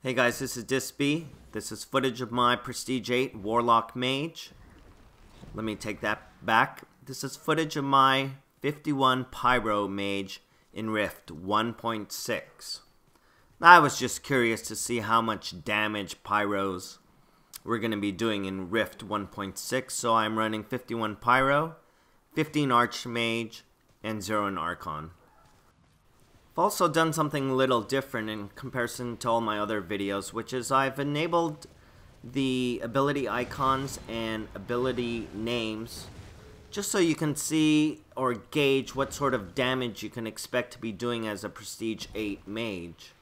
Hey guys, this is Dissb. This is footage of my Prestige 8 Warlock Mage. Let me take that back. This is footage of my 51 Pyro Mage in Rift 1.6. I was just curious to see how much damage Pyros we're going to be doing in Rift 1.6, so I'm running 51 Pyro, 15 Archmage, and 0 in Archon. I've also done something a little different in comparison to all my other videos, which is I've enabled the ability icons and ability names just so you can see or gauge what sort of damage you can expect to be doing as a Prestige 8 Mage.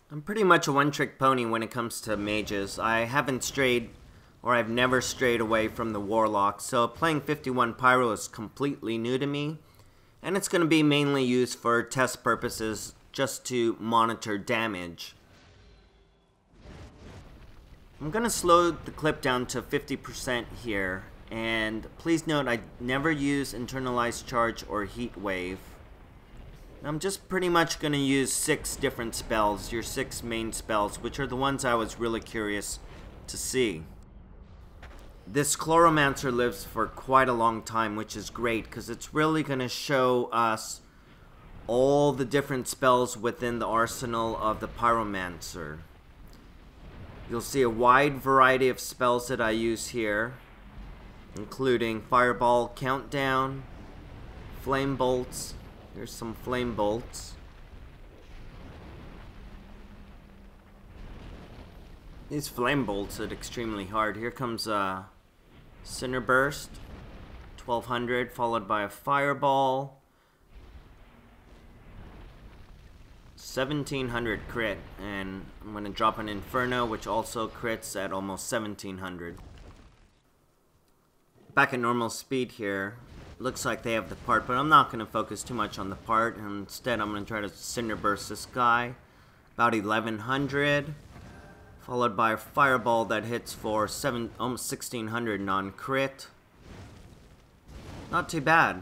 I'm pretty much a one-trick pony when it comes to mages. I haven't strayed, or I've never strayed away from the Warlock, so playing 51 Pyro is completely new to me. And it's going to be mainly used for test purposes, just to monitor damage. I'm going to slow the clip down to 50% here, and please note I never use internalized charge or heat wave. I'm just pretty much going to use 6 different spells, your 6 main spells, which are the ones I was really curious to see. This Pyromancer lives for quite a long time, which is great because it's really going to show us all the different spells within the arsenal of the Pyromancer. You'll see a wide variety of spells that I use here, including Fireball, Countdown, Flame Bolts. Here's some Flame Bolts. These Flame Bolts hit extremely hard. Here comes Cinder Burst, 1200, followed by a Fireball, 1700 crit, and I'm going to drop an Inferno, which also crits at almost 1700. Back at normal speed here, looks like they have the part, but I'm not going to focus too much on the part. Instead, I'm going to try to Cinder Burst this guy, about 1100. Followed by a Fireball that hits for almost 1600 non-crit. Not too bad.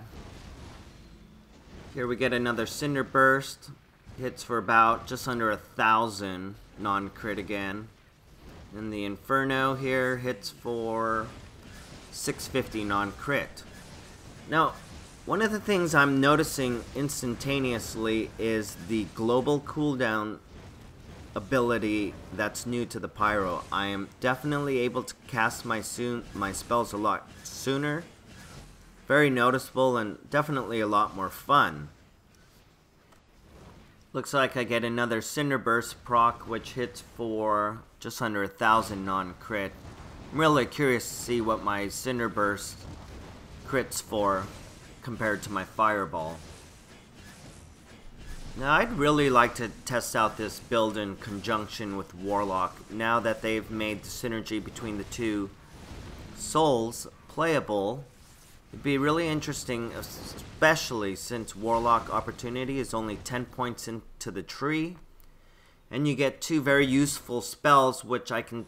Here we get another Cinder Burst. Hits for about just under 1000 non-crit again. And the Inferno here hits for 650 non-crit. Now, one of the things I'm noticing instantaneously is the global cooldown ability that's new to the Pyro. I am definitely able to cast my spells a lot sooner. Very noticeable and definitely a lot more fun. Looks like I get another Cinder Burst proc, which hits for just under 1000 non-crit. I'm really curious to see what my Cinder Burst crits for compared to my Fireball. Now, I'd really like to test out this build in conjunction with Warlock, now that they've made the synergy between the two souls playable. It'd be really interesting, especially since Warlock Opportunity is only 10 points into the tree, and you get 2 very useful spells, which I can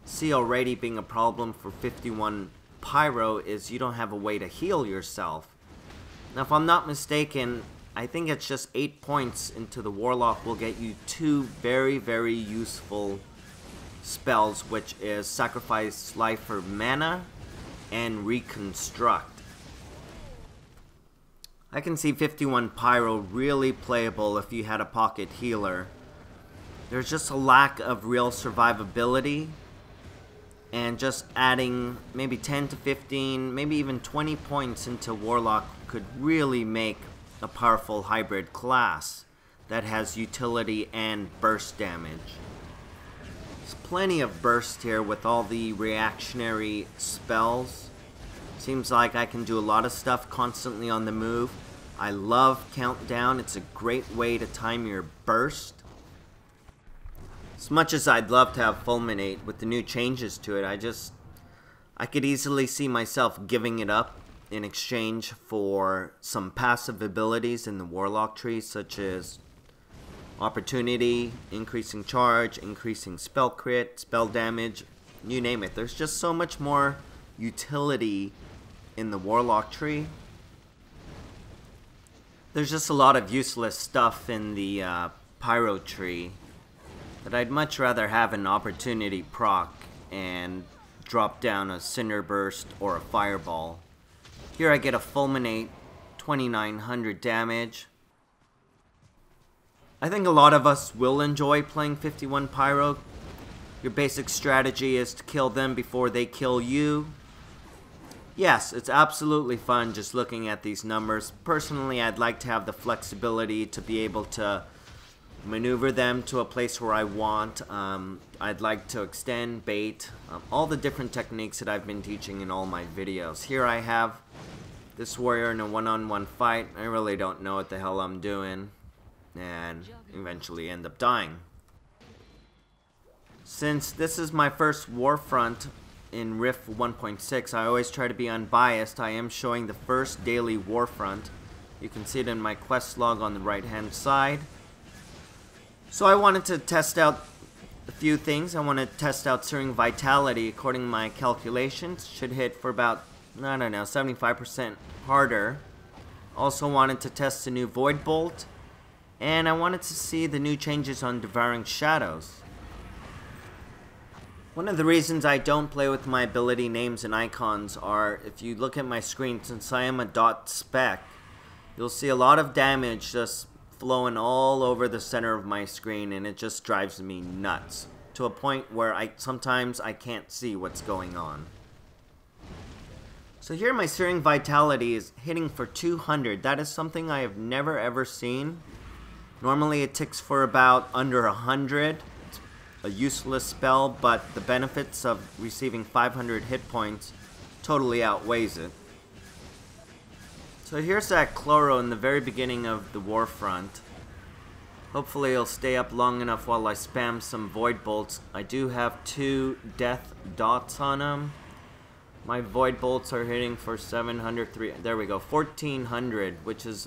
see already being a problem for 51 Pyro, is you don't have a way to heal yourself. Now, if I'm not mistaken, I think it's just 8 points into the Warlock will get you 2 very, very useful spells, which is Sacrifice Life for Mana and Reconstruct. I can see 51 Pyro really playable if you had a pocket healer. There's just a lack of real survivability, and just adding maybe 10 to 15, maybe even 20 points into Warlock could really make a powerful hybrid class that has utility and burst damage. There's plenty of burst here with all the reactionary spells. Seems like I can do a lot of stuff constantly on the move. I love Countdown. It's a great way to time your burst. As much as I'd love to have Fulminate with the new changes to it, I could easily see myself giving it up in exchange for some passive abilities in the Warlock tree, such as Opportunity, increasing charge, increasing spell crit, spell damage, you name it. There's just so much more utility in the Warlock tree. There's just a lot of useless stuff in the Pyro tree that I'd much rather have an opportunity proc and drop down a Cinder Burst or a Fireball. Here I get a Fulminate, 2900 damage. I think a lot of us will enjoy playing 51 Pyro. Your basic strategy is to kill them before they kill you. Yes, it's absolutely fun just looking at these numbers. Personally, I'd like to have the flexibility to be able to maneuver them to a place where I want. I'd like to extend, bait, all the different techniques that I've been teaching in all my videos. Here I have this warrior in a one-on-one fight. I really don't know what the hell I'm doing, and eventually end up dying. Since this is my first Warfront in Rift 1.6, I always try to be unbiased. I am showing the first daily Warfront. You can see it in my quest log on the right hand side. So I wanted to test out a few things. I want to test out Searing Vitality. According to my calculations, should hit for about, I don't know, 75% harder. Also wanted to test the new Void Bolt, and I wanted to see the new changes on Devouring Shadows. One of the reasons I don't play with my ability names and icons are, if you look at my screen, since I am a dot spec, you'll see a lot of damage just flowing all over the center of my screen, and it just drives me nuts to a point where sometimes I can't see what's going on. So here my Searing Vitality is hitting for 200. That is something I have never ever seen. Normally it ticks for about under 100. It's a useless spell, but the benefits of receiving 500 hit points totally outweighs it. So here's that Chloro in the very beginning of the Warfront. Hopefully it'll stay up long enough while I spam some Void Bolts. I do have 2 death dots on them. My Void Bolts are hitting for 700, there we go, 1400, which is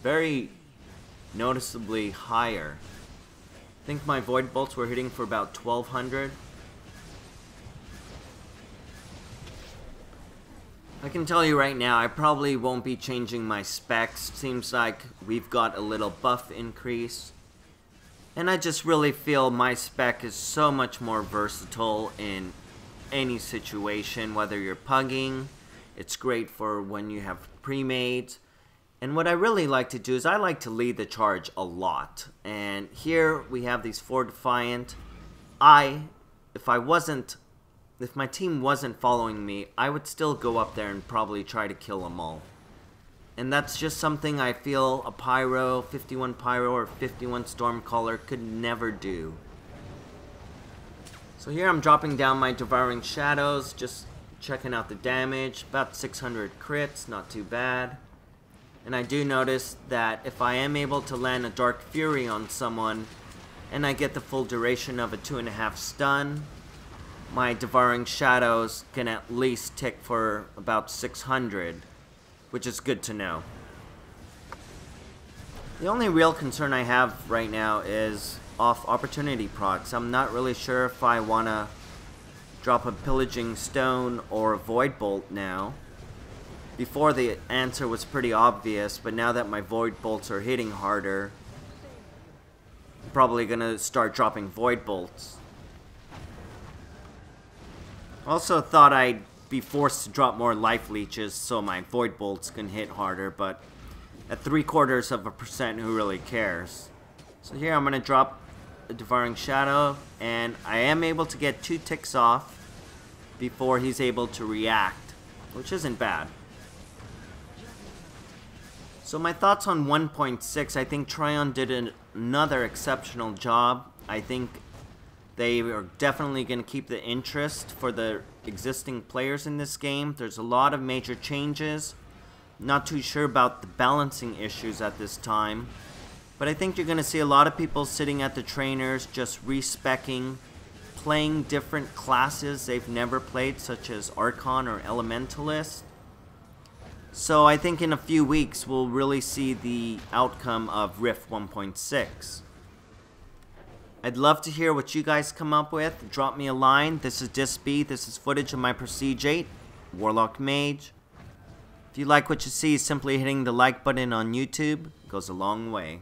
very noticeably higher. I think my Void Bolts were hitting for about 1200. I can tell you right now, I probably won't be changing my specs. Seems like we've got a little buff increase. And I just really feel my spec is so much more versatile in any situation, whether you're pugging. It's great for when you have pre-made. And what I really like to do is I like to lead the charge a lot. And here we have these 4 Defiant. If my team wasn't following me, I would still go up there and probably try to kill them all. And that's just something I feel a Pyro, 51 Pyro, or 51 Stormcaller could never do. So here I'm dropping down my Devouring Shadows, just checking out the damage. About 600 crits, not too bad. And I do notice that if I am able to land a Dark Fury on someone, and I get the full duration of a 2.5 stun, my Devouring Shadows can at least tick for about 600, which is good to know. The only real concern I have right now is off opportunity procs. I'm not really sure if I want to drop a Pillaging Stone or a Void Bolt now. Before the answer was pretty obvious, but now that my Void Bolts are hitting harder, I'm probably going to start dropping Void Bolts. Also thought I'd be forced to drop more Life Leeches so my Void Bolts can hit harder, but at 0.75%, who really cares? So here I'm going to drop a Devouring Shadow, and I am able to get 2 ticks off before he's able to react, which isn't bad. So my thoughts on 1.6, I think Tryon did another exceptional job. I think they are definitely going to keep the interest for the existing players in this game. There's a lot of major changes. Not too sure about the balancing issues at this time. But I think you're going to see a lot of people sitting at the trainers just respecking, playing different classes they've never played, such as Archon or Elementalist. So I think in a few weeks we'll really see the outcome of Rift 1.6. I'd love to hear what you guys come up with. Drop me a line. This is Dissb. This is footage of my Prestige 8, Warlock Mage. If you like what you see, simply hitting the like button on YouTube goes a long way.